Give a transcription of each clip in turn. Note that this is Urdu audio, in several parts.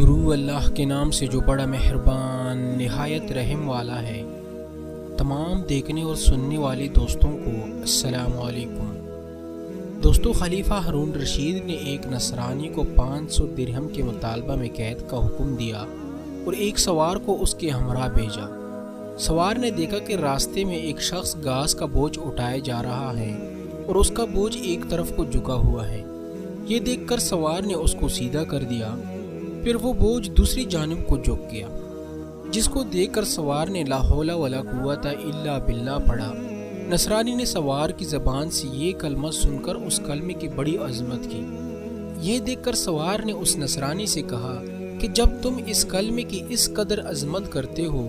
شروع اللہ کے نام سے جو بڑا مہربان نہایت رحم والا ہے۔ تمام دیکھنے اور سننے والے دوستوں کو السلام علیکم۔ دوستو، خلیفہ ہارون رشید نے ایک نصرانی کو 500 درہم کے مطالبہ میں قید کا حکم دیا اور ایک سوار کو اس کے ہمراہ بھیجا۔ سوار نے دیکھا کہ راستے میں ایک شخص گھاس کا بوجھ اٹھائے جا رہا ہے اور اس کا بوجھ ایک طرف کو جھکا ہوا ہے۔ یہ دیکھ کر سوار نے اس کو سیدھا کر دیا، پھر وہ بوجھ دوسری جانب کو جھک گیا، جس کو دیکھ کر سوار نے لا حول ولا قوت الا باللہ پڑھا۔ نصرانی نے سوار کی زبان سے یہ کلمہ سن کر اس کلمے کی بڑی عظمت کی۔ یہ دیکھ کر سوار نے اس نصرانی سے کہا کہ جب تم اس کلمے کی اس قدر عظمت کرتے ہو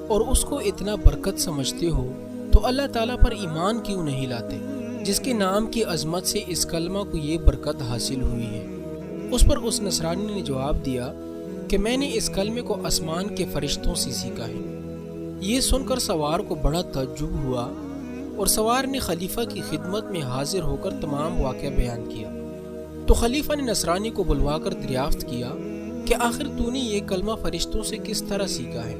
اور اس کو اتنا برکت سمجھتے ہو تو اللہ تعالیٰ پر ایمان کیوں نہیں لاتے، جس کے نام کی عظمت سے اس کلمہ کو یہ برکت حاصل ہوئی ہے۔ اس پر اس نصرانی نے جواب دیا کہ میں نے اس کلمے کو آسمان کے فرشتوں سے سیکھا ہے۔ یہ سن کر سوار کو بڑا تعجب ہوا اور سوار نے خلیفہ کی خدمت میں حاضر ہو کر تمام واقعہ بیان کیا۔ تو خلیفہ نے نصرانی کو بلوا کر دریافت کیا کہ آخر تو نے یہ کلمہ فرشتوں سے کس طرح سیکھا ہے؟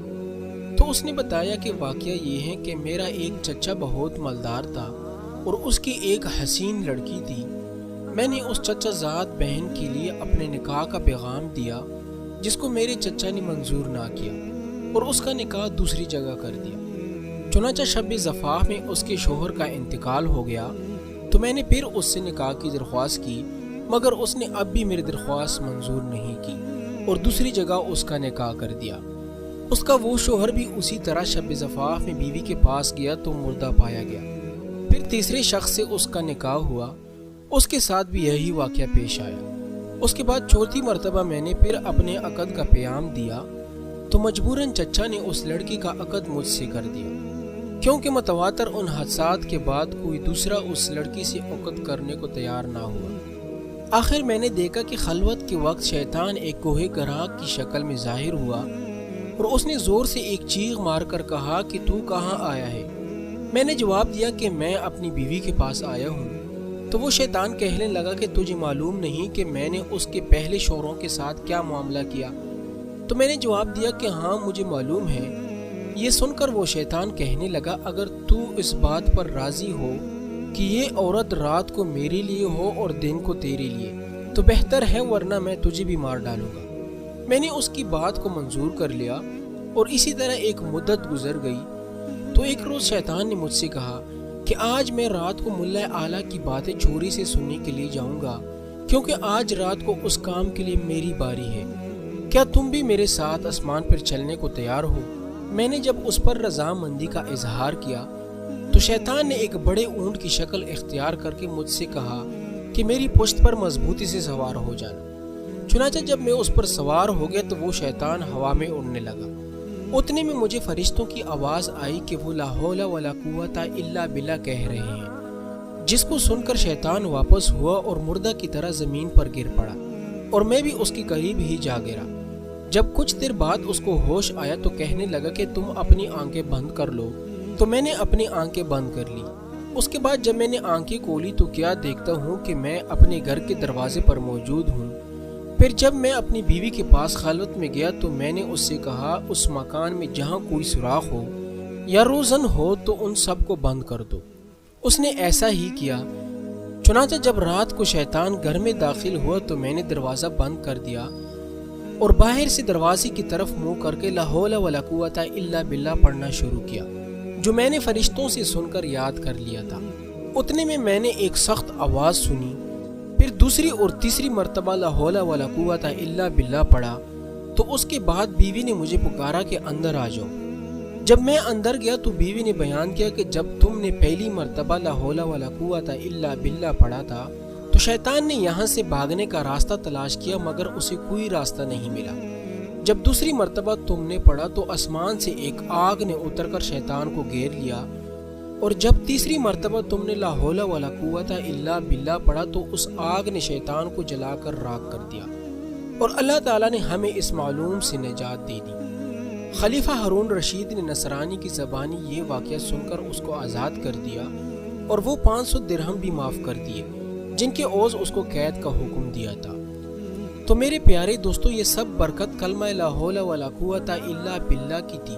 تو اس نے بتایا کہ واقعہ یہ ہے کہ میرا ایک چچا بہت مالدار تھا اور اس کی ایک حسین لڑکی تھی۔ میں نے اس چچا زاد بہن کے لیے اپنے نکاح کا پیغام دیا، جس کو میرے چچا نے منظور نہ کیا اور اس کا نکاح دوسری جگہ کر دیا۔ چنانچہ شب زفاف میں اس کے شوہر کا انتقال ہو گیا تو میں نے پھر اس سے نکاح کی درخواست کی، مگر اس نے اب بھی میری درخواست منظور نہیں کی اور دوسری جگہ اس کا نکاح کر دیا۔ اس کا وہ شوہر بھی اسی طرح شب زفاف میں بیوی کے پاس گیا تو مردہ پایا گیا۔ پھر تیسرے شخص سے اس کا نکاح ہوا، اس کے ساتھ بھی یہی واقعہ پیش آیا۔ اس کے بعد چوتھی مرتبہ میں نے پھر اپنے عقد کا پیام دیا تو مجبوراً چچا نے اس لڑکی کا عقد مجھ سے کر دیا، کیونکہ متواتر ان حادثات کے بعد کوئی دوسرا اس لڑکی سے عقد کرنے کو تیار نہ ہوا۔ آخر میں نے دیکھا کہ خلوت کے وقت شیطان ایک کوہ گراک کی شکل میں ظاہر ہوا اور اس نے زور سے ایک چیخ مار کر کہا کہ تو کہاں آیا ہے؟ میں نے جواب دیا کہ میں اپنی بیوی کے پاس آیا ہوں۔ تو وہ شیطان کہنے لگا کہ تجھے معلوم نہیں کہ میں نے اس کے پہلے شوہروں کے ساتھ کیا معاملہ کیا؟ تو میں نے جواب دیا کہ ہاں مجھے معلوم ہے۔ یہ سن کر وہ شیطان کہنے لگا اگر تو اس بات پر راضی ہو کہ یہ عورت رات کو میرے لیے ہو اور دن کو تیرے لیے تو بہتر ہے، ورنہ میں تجھے بھی مار ڈالوں گا۔ میں نے اس کی بات کو منظور کر لیا اور اسی طرح ایک مدت گزر گئی تو ایک روز شیطان نے مجھ سے کہا کہ آج میں رات کو ملا اعلیٰ کی باتیں چوری سے سننے کے لیے جاؤں گا، کیونکہ آج رات کو اس کام کے لیے میری باری ہے۔ کیا تم بھی میرے ساتھ آسمان پر چلنے کو تیار ہو؟ میں نے جب اس پر رضامندی کا اظہار کیا تو شیطان نے ایک بڑے اونٹ کی شکل اختیار کر کے مجھ سے کہا کہ میری پشت پر مضبوطی سے سوار ہو جانا۔ چنانچہ جب میں اس پر سوار ہو گیا تو وہ شیطان ہوا میں اڑنے لگا۔ اتنے میں مجھے فرشتوں کی آواز آئی کہ وہ لا حول ولا قوت الا باللہ کہہ رہے ہیں، جس کو سن کر شیطان واپس ہوا اور مردہ کی طرح زمین پر گر پڑا اور میں بھی اس کے قریب ہی جا گرا۔ جب کچھ دیر بعد اس کو ہوش آیا تو کہنے لگا کہ تم اپنی آنکھیں بند کر لو، تو میں نے اپنی آنکھیں بند کر لی۔ اس کے بعد جب میں نے آنکھیں کھولی تو کیا دیکھتا ہوں کہ میں اپنے گھر کے دروازے پر موجود ہوں۔ پھر جب میں اپنی بیوی کے پاس خلوت میں گیا تو میں نے اس سے کہا اس مکان میں جہاں کوئی سوراخ ہو یا روزن ہو تو ان سب کو بند کر دو۔ اس نے ایسا ہی کیا۔ چنانچہ جب رات کو شیطان گھر میں داخل ہوا تو میں نے دروازہ بند کر دیا اور باہر سے دروازے کی طرف منہ کر کے لا حول ولا قوت الا باللہ پڑھنا شروع کیا، جو میں نے فرشتوں سے سن کر یاد کر لیا تھا۔ اتنے میں نے ایک سخت آواز سنی، پھر دوسری اور تیسری مرتبہ لا حول ولا قوت الا باللہ پڑھا تو اس کے بعد بیوی نے مجھے پکارا کہ اندر آ جاؤ۔ جب میں اندر گیا تو بیوی نے بیان کیا کہ جب تم نے پہلی مرتبہ لا حول ولا قوت الا باللہ پڑھا تھا تو شیطان نے یہاں سے بھاگنے کا راستہ تلاش کیا مگر اسے کوئی راستہ نہیں ملا۔ جب دوسری مرتبہ تم نے پڑھا تو آسمان سے ایک آگ نے اتر کر شیطان کو گھیر لیا، اور جب تیسری مرتبہ تم نے لا حول ولا قوت الا باللہ پڑھا تو اس آگ نے شیطان کو جلا کر راکھ کر دیا اور اللہ تعالیٰ نے ہمیں اس معلوم سے نجات دے دی۔ خلیفہ ہارون رشید نے نصرانی کی زبانی یہ واقعہ سن کر اس کو آزاد کر دیا اور وہ 500 درہم بھی معاف کر دیے جن کے عوض اس کو قید کا حکم دیا تھا۔ تو میرے پیارے دوستو، یہ سب برکت کلمہ لا حول ولا قوت الا باللہ کی تھی،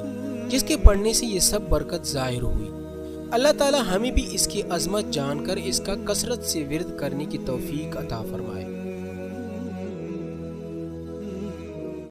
جس کے پڑھنے سے یہ سب برکت ظاہر ہوئی۔ اللہ تعالی ہمیں بھی اس کی عظمت جان کر اس کا کثرت سے ورد کرنے کی توفیق عطا فرمائے۔